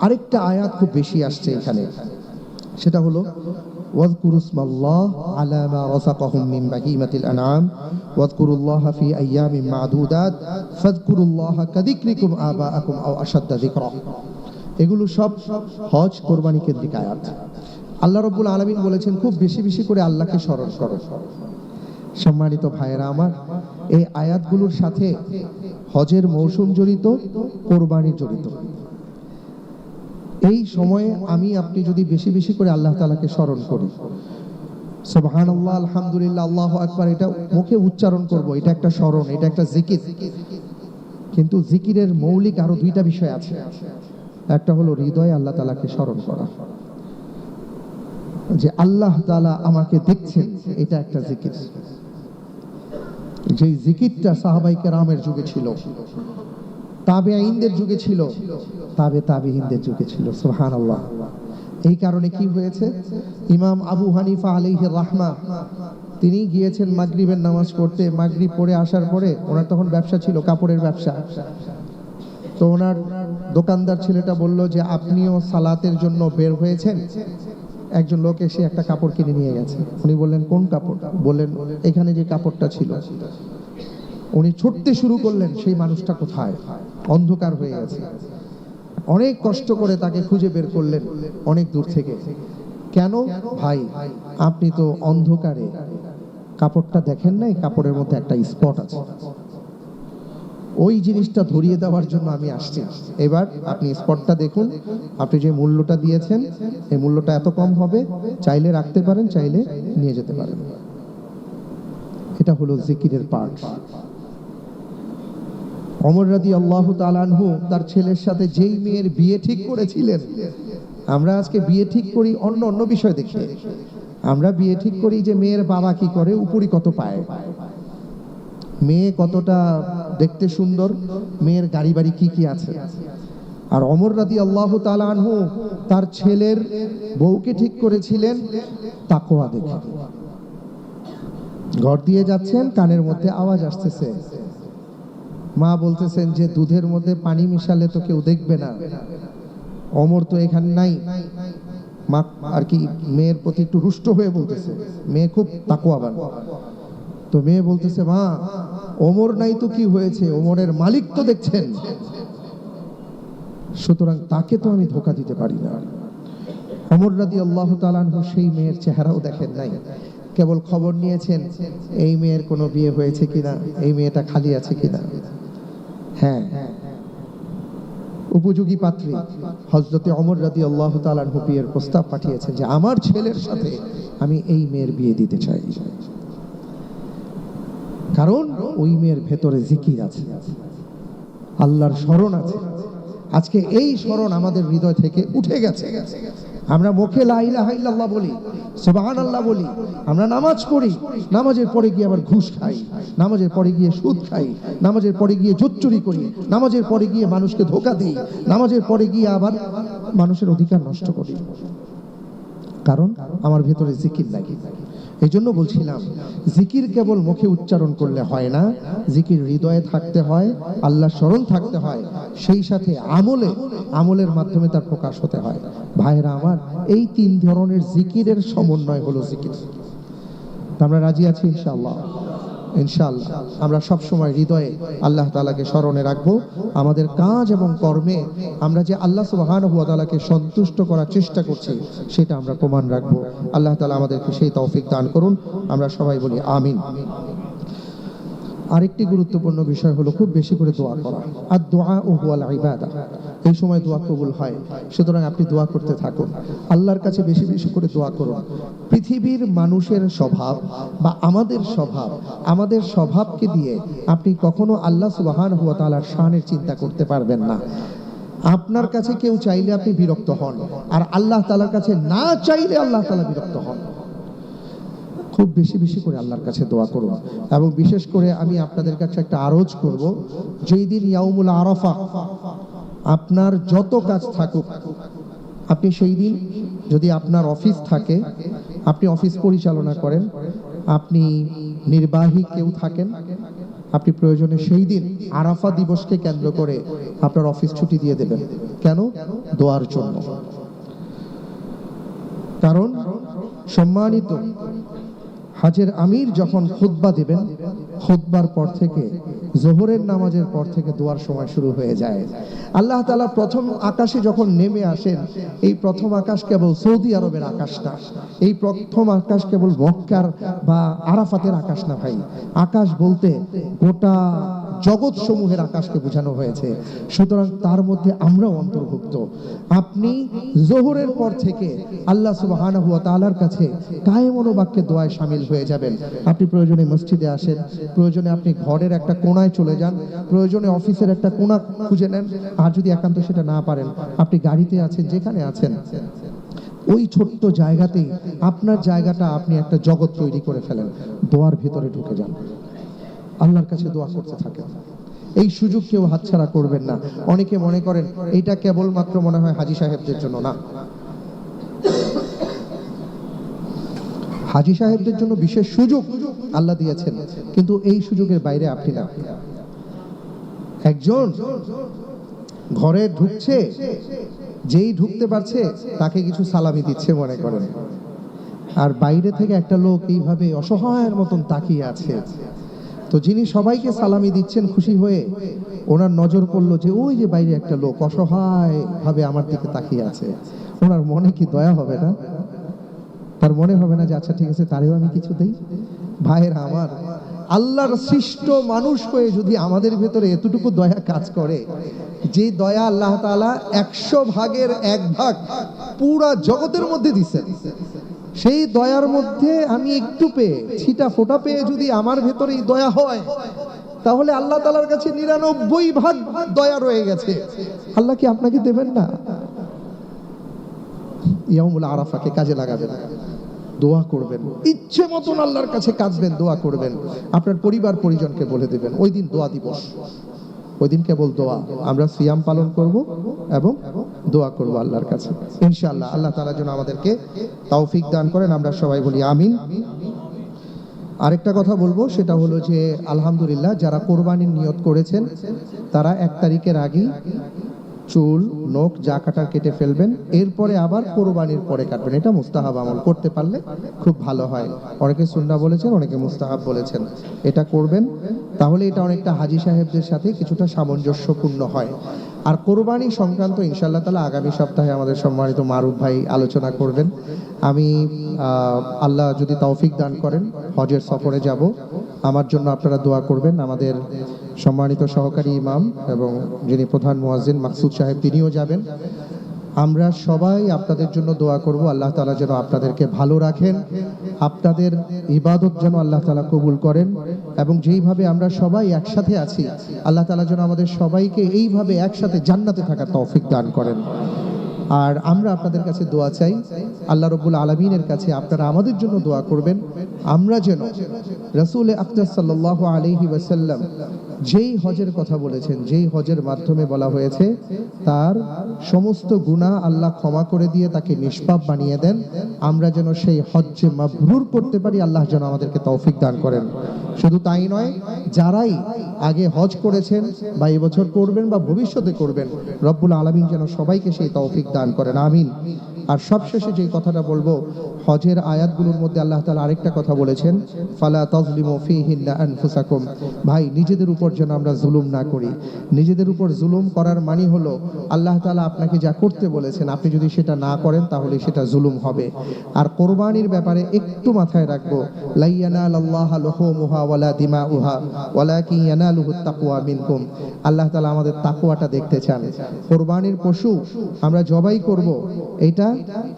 A: আরেকটা আয়াত খুব বেশি আসছে এখানে, সেটা হলো ওয়াযকুরু ইসমাল্লাহ আলা মা রাযাকাহুম মিন বাহিমাতিল আনআম ওয়াযকুরুল্লাহা ফি আইয়ামিন মা'দুদাত ফাযকুরুল্লাহা কাযিকরিকুম আবাআকুম আও আশাদ্দা যিকরা। এগুলো সব হজ কোরবানি কেন্দ্রিক আয়াত। আল্লাহ রাব্বুল আলামিন বলেছেন খুব বেশি বেশি করে আল্লাহকে স্মরণ করো। সম্মানিত ভাইয়েরা আমার, এই আয়াতগুলোর সাথে হজের মৌসুম জড়িত, কোরবানি জড়িত। এই সময়ে আমি আপনি যদি বেশি বেশি করে আল্লাহ তাআলাকে স্মরণ করি, সুবহানাল্লাহ, আলহামদুলিল্লাহ, আল্লাহু আকবার, এটা মুখে উচ্চারণ করব, এটা একটা স্মরণ, এটা একটা জিকির। কিন্তু জিকিরের মৌলিক আরো দুইটা বিষয় আছে। একটা হলো হৃদয়ে আল্লাহ তাআলাকে স্মরণ করা, যে আল্লাহ তাআলা আমাকে দেখছেন, এটা একটা জিকির। যে জিকিরটা সাহাবায়ে কেরামের যুগে ছিল, তাবেঈনদের যুগে ছিল, তাবেঈনদের যুগে ছিল। সুবহানাল্লাহ। এই কারণে কি হয়েছে, ইমাম আবু হানিফা আলাইহির রাহমা, তিনি গিয়েছেন মাগরিবের নামাজ পড়তে। মাগরিব পড়ে আসার পরে ওনার তখন ব্যবসা ছিল, কাপড়ের ব্যবসা। তো ওনার দোকানদার ছেলেটা বলল যে আপনিও সালাতের জন্য বের হয়েছেন। একজন লোক এসে একটা কাপড় কিনে নিয়ে গেছে। উনি বললেন কোন কাপড়? বললেন এখানে যে কাপড়টা ছিল। উনি ছুটতে শুরু করলেন, সেই মানুষটা কোথায়? অন্ধকার হয়ে গেছে। অনেক কষ্ট করে তাকে খুঁজে বের করলেন অনেক দূর থেকে। কেন ভাই, আপনি তো অন্ধকারে কাপড়টা দেখেন নাই, কাপড়ের মধ্যে একটা স্পট আছে, ওই জিনিসটা ধরিয়ে দেওয়ার জন্য আমি আসছি। এবার আপনি স্পটটা দেখুন, আপনি যে মূল্যটা দিয়েছেন এই মূল্যটা এত কম হবে, চাইলে রাখতে পারেন, চাইলে নিয়ে যেতে পারেন। এটা হলো জিকিরের পার্ট। ওমর রাদিয়াল্লাহু তাআলা আনহু তার ছেলের সাথে যেই মেয়ের বিয়ে ঠিক করেছিলেন, আমরা আজকে বিয়ে ঠিক করি অন্য অন্য বিষয় দেখে, আমরা বিয়ে ঠিক করি যে মেয়ের বাবা কি করে, উপরি কত পায়, মেয়ে কতটা দেখতে সুন্দর, মেয়ের গাড়ি বাড়ি কি কি আছে। আর ওমর রাদিয়াল্লাহু তাআলা আনহু তার ছেলের বউকে ঠিক করেছিলেন তাকওয়া দেখে। ঘর দিয়ে যাচ্ছেন, কানের মধ্যে আওয়াজ আসতেছে, মা বলতেছেন যে দুধের মধ্যে পানি মিশালে তো কেউ দেখবে না, ওমর তো এখানে নাই। মা আর কি মেয়ের প্রতি একটু রুষ্ট হয়ে বলতেছে, মেয়ে খুব তাকওয়াবান। তো মেয়ে বলতেছে, মা ওমর নাই তো কি হয়েছে, ওমরের মালিক তো দেখছেন, সুতরাং তাকে তো আমি ধোঁকা দিতে পারি না। ওমর রাদিয়াল্লাহু তাআলা আনহু সেই মেয়ের চেহারাও দেখেন নাই, কেবল খবর নিয়েছেন এই মেয়ের কোনো বিয়ে হয়েছে কিনা, এই মেয়েটা খালি আছে কিনা। হ্যাঁ, উপযোগী পাত্রী হযরতে ওমর রাদিয়াল্লাহু তাআলা আনহু বিয়ের প্রস্তাব পাঠিয়েছেন যে আমার ছেলের সাথে আমি এই মেয়ের বিয়ে দিতে চাই, কারণ ওই মেয়ের ভেতরে জিকির আছে, আল্লাহর স্মরণ আছে। আজকে এই স্মরণ আমাদের হৃদয় থেকে উঠে গেছে। আমরা মুখে লা ইলাহা ইল্লাল্লাহ বলি, সুবহানাল্লাহ বলি, আমরা নামাজ পড়ি, নামাজের পরে গিয়ে আবার ঘুষ খাই, নামাজের পরে গিয়ে সুদ খাই, নামাজের পরে গিয়ে জোচ্চুরি করি, নামাজের পরে গিয়ে মানুষকে ধোঁকা দিই, নামাজের পরে গিয়ে আবার মানুষের অধিকার নষ্ট করি, কারণ আমার ভেতরে জিকির নাই। এই জন্য বলছিলাম, জিকির কেবল মুখে উচ্চারণ করলে হয় না, জিকির হৃদয়ে থাকতে হয়, আল্লাহ স্মরণ থাকতে হয়, সেই সাথে আমলের মাধ্যমে তার প্রকাশ হতে হয়। ভাইরা আমার, এই 3 ধরনের জিকিরের সমন্বয় হলো জিকির। আমরা রাজি আছি ইনশাআল্লাহ? ইনশাআল্লাহ আমরা সব সময় হৃদয়ে আল্লাহ তাআলাকে স্মরণে রাখবো। আমাদের কাজ এবং কর্মে আমরা যে আল্লাহ সুবহানাহু ওয়া তাআলাকে সন্তুষ্ট করার চেষ্টা করছি সেটা আমরা প্রমাণ রাখবো। আল্লাহ তাআলা আমাদেরকে সেই তৌফিক দান করুন। আমরা সবাই বলি আমিন। আরেকটি গুরুত্বপূর্ণ বিষয় হলো খুব বেশি করে দোয়া করা। আর দোয়া ও হুয়াল ইবাদা, এই সময় দোয়া কবুল হয়। সুতরাং আপনি দোয়া করতে থাকুন, আল্লাহর কাছে বেশি বেশি করে দোয়া করুন। পৃথিবীর মানুষের স্বভাব বা আমাদের স্বভাবকে দিয়ে আপনি কখনো আল্লাহ সুবহানাহু ওয়া তাআলার শানের চিন্তা করতে পারবেন না। আপনার কাছে কেউ চাইলে আপনি বিরক্ত হন, আর আল্লাহ তাআলার কাছে না চাইলে আল্লাহ তাআলা বিরক্ত হন। খুব বেশি বেশি করে আল্লাহর কাছে দোয়া করুন। এবং বিশেষ করে আমি আপনাদের কাছে একটা আরজ করব, যেই দিন ইয়াউমুল আরাফা, আপনার যত কাজ থাকুক, আপনি সেই দিন যদি আপনার অফিস থাকে, আপনি অফিস পরিচালনা করেন, আপনি নির্বাহী কেউ থাকেন, আপনি প্রয়োজনে সেই দিন আরাফা দিবসকে কেন্দ্র করে আপনার অফিস ছুটি দিয়ে দেবেন। কেন? দোয়ার জন্য। কারণ সম্মানিত হাজের আমির যখন খুতবা দেবেন, খুতবার পর থেকে জোহরের নামাজের পর থেকে দোয়ার সময় শুরু হয়ে যায়। আল্লাহ তাআলা প্রথম আকাশে যখন নেমে আসেন, এই প্রথম আকাশ কেবল সৌদি আরবের আকাশ না, এই প্রথম আকাশ কেবল মক্কার বা আরাফাতের আকাশ না ভাই। আকাশ বলতে গোটা জগৎ সমূহের আকাশকে বোঝানো হয়েছে। সুতরাং তার মধ্যে আমরাও অন্তর্ভুক্ত। আপনি জোহরের পর থেকে আল্লাহ সুবহানাহু ওয়া তাআলার কাছে কায়েমন বাক্যে দোয়ায় শামিল হয়ে যাবেন। আপনি প্রয়োজনে মসজিদে আসেন, প্রয়োজনে আপনি ঘরের একটা কোণায় চলে যান, প্রয়োজনে অফিসের একটা কোণা খুঁজে নেন, আর যদি একান্ত সেটা না পারেন, আপনি গাড়িতে আছেন, যেখানে আছেন, ওই ছোট্ট জায়গাতেই আপনার জায়গাটা আপনি একটা জগৎ তৈরি করে ফেলেন। দোয়ার ভিতরে ঢুকে যান, আল্লাহর কাছে দোয়া করতে থাকেন। এই সুযোগ কেউ হাতছাড়া করবেন না। অনেকে মনে করেন এটা কেবলমাত্র মনে হয় হাজী সাহেবদের জন্য, না, হাজী সাহেবদের জন্য বিশেষ সুযোগ আল্লাহ দিয়েছেন, কিন্তু এই সুযোগের বাইরে আপনি না। একজন ঘরে ঢুকছে, যেই ঢুকতে পারছে তাকে কিছু সালামি দিচ্ছে মনে করেন, আর বাইরে থেকে একটা লোক এইভাবে অসহায়ের মতন তাকিয়ে আছে। তো যিনি সবাইকে সালামি দিচ্ছেন খুশি হয়ে, ওনার নজর পড়লো যে ওই যে বাইরে একটা লোক অসহায় ভাবে আমার দিকে তাকিয়ে আছে। ওনার মনে কি দয়া হবে না? তার মনে হবে না যে আচ্ছা ঠিক আছে, তারেও আমি কিছু দেই? ভাইয়েরা আমার, আল্লাহর সৃষ্ট মানুষ হয়ে যদি আমাদের ভেতরে এতটুকু দয়া কাজ করে, যে দয়া আল্লাহ তাআলা 100 ভাগের 1 ভাগ পুরা জগতের মধ্যে দিচ্ছেন, সেই দয়ার মধ্যে আমি একটু পেয়ে, ছিটা ফোঁটা পেয়ে যদি আমার ভেতরে এই দয়া হয়, তাহলে আল্লাহ তাআলার কাছে 99 ভাগ দয়া রয়ে গেছে। আল্লাহ কি আপনাকে দেবেন না? ইয়াউমুল আরাফাকে কাজে লাগাবেন, দোয়া করবেন, ইচ্ছে মতন আল্লাহর কাছে কাঁদবেন, দোয়া করবেন। আপনার পরিবার পরিজনকে বলে দেবেন ওই দিন দোয়া দিবস, ওই দিন কেবল দোয়া। আমরা সিয়াম পালন করব এবং দোয়া করব আল্লাহর কাছে ইনশাআল্লাহ। আল্লাহ তাআলা যেন আমাদেরকে তৌফিক দান করেন। আমরা সবাই বলি আমিন। আরেকটা কথা বলবো, সেটা হলো যে আলহামদুলিল্লাহ যারা কোরবানির নিয়ত করেছেন তারা 1 তারিখের আগেই চুল নখ যা কাটার কেটে ফেলবেন, এরপরে আবার কোরবানির পরে কাটবেন। এটা মুস্তাহাব আমল, করতে পারলে খুব ভালো হয়। অনেকে সুন্নাহ বলেছেন, অনেকে মুস্তাহাব বলেছেন। এটা করবেন, তাহলে এটা অনেকটা হাজী সাহেবদের সাথে কিছুটা সামঞ্জস্যপূর্ণ হয়। আর কোরবানি সংক্রান্ত ইনশাআল্লাহ তাআলা আগামী সপ্তাহে আমাদের সম্মানিত মারুফ ভাই আলোচনা করবেন। আমি আল্লাহ যদি তৌফিক দান করেন হজের সফরে যাব, আমার জন্য আপনারা দোয়া করবেন। আমাদের সম্মানিত সহকারী ইমাম এবং যিনি প্রধান মুয়াজ্জিন মাকসুদ সাহেব, তিনিও যাবেন। আমরা সবাই আপনাদের জন্য দোয়া করব, আল্লাহ তাআলা যেন আপনাদেরকে ভালো রাখেন, আপনাদের ইবাদত যেন আল্লাহ তাআলা কবুল করেন, এবং যেইভাবে আমরা সবাই একসাথে আছি আল্লাহ তাআলা যেন আমাদের সবাইকে এইভাবে একসাথে জান্নাতে থাকার তৌফিক দান করেন। আর আমরা আপনাদের কাছে দোয়া চাই, আল্লাহ রাব্বুল আলামিনের কাছে আপনারা আমাদের জন্য দোয়া করবেন, আমরা যেন রাসূল আকরাম সাল্লাল্লাহু আলাইহি ওয়াসাল্লাম যেই হজের কথা বলেছেন, যেই হজের মাধ্যমে বলা হয়েছে তার সমস্ত গুনাহ আল্লাহ ক্ষমা করে দিয়ে তাকে নিষ্পাপ বানিয়ে দেন, আমরা যেন সেই হজ্জে মাবরুর করতে পারি, আল্লাহ যেন আমাদেরকে তৌফিক দান করেন। শুধু তাই নয়, যারাই আগে হজ করেছেন বা এবছর করবেন বা ভবিষ্যতে করবেন, রব্বুল আলামিন যেন সবাইকে সেই তৌফিক দান করেন, আমিন। আর সবশেষে যে কথাটা বলবো, হজের আয়াতগুলোর মধ্যে আল্লাহ তাআলা আরেকটা কথা বলেছেন, ফালা তাজলিমু ফীহিন্না আনফুসাকুম, ভাই নিজেদের উপর যেন আমরা জুলুম না করি। নিজেদের উপর জুলুম করার মানে হলো আল্লাহ তাআলা আপনাকে যা করতে বলেছেন আপনি যদি সেটা না করেন তাহলে সেটা জুলুম হবে। আর কোরবানির ব্যাপারে একটু মাথায় রাখবো, লা ইয়ানালাল্লাহু লুহুমুহা ওয়ালা দিমাউহা ওয়ালাকিন ইয়ানালুহুত তাকওয়া মিনকুম, আল্লাহ তাআলা আমাদের তাকওয়াটা দেখতে চান। কোরবানির পশু আমরা জবাই করব, এটা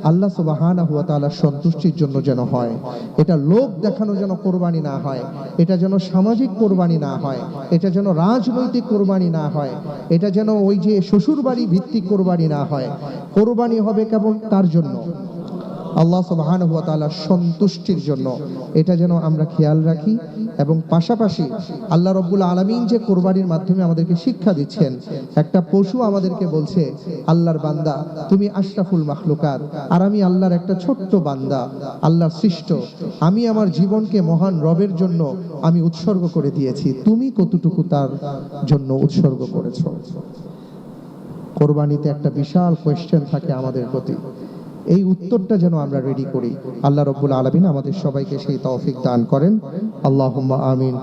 A: আল্লাহ সুবহানাহু ওয়া তাআলার সন্তুষ্টির জন্য যেন হয়, এটা লোক দেখানো যেন কোরবানি না হয়, এটা যেন সামাজিক কোরবানি না হয়, এটা যেন রাজনৈতিক কোরবানি না হয়, এটা যেন ওই যে শ্বশুরবাড়ি ভিত্তিক কোরবানি না হয়। কোরবানি হবে কেবল তার জন্য, আল্লাহ সুবহানাহু ওয়া তাআলার সন্তুষ্টির জন্য, এটা যেন আমরা খেয়াল রাখি। এবং পাশাপাশি আল্লাহ রাব্বুল আলামিন যে কোরবানির মাধ্যমে আমাদেরকে শিক্ষা দিচ্ছেন, একটা পশু আমাদেরকে বলছে আল্লাহর বান্দা তুমি আশরাফুল মাখলুকাত, আর আমি আল্লাহর একটা ছোট্ট বান্দা, আল্লাহর সৃষ্ট, আমি আমার জীবনকে মহান রবের জন্য আমি উৎসর্গ করে দিয়েছি, তুমি কতটুকু তার জন্য উৎসর্গ করেছো। কোরবানিতে একটা বিশাল কোয়েশ্চেন থাকে আমাদের প্রতি, এই উত্তরটা যেন আমরা রেডি করি। আল্লাহ রাব্বুল আলামিন আমাদের সবাইকে সেই তৌফিক দান করেন, আল্লাহুম্মা আমিন।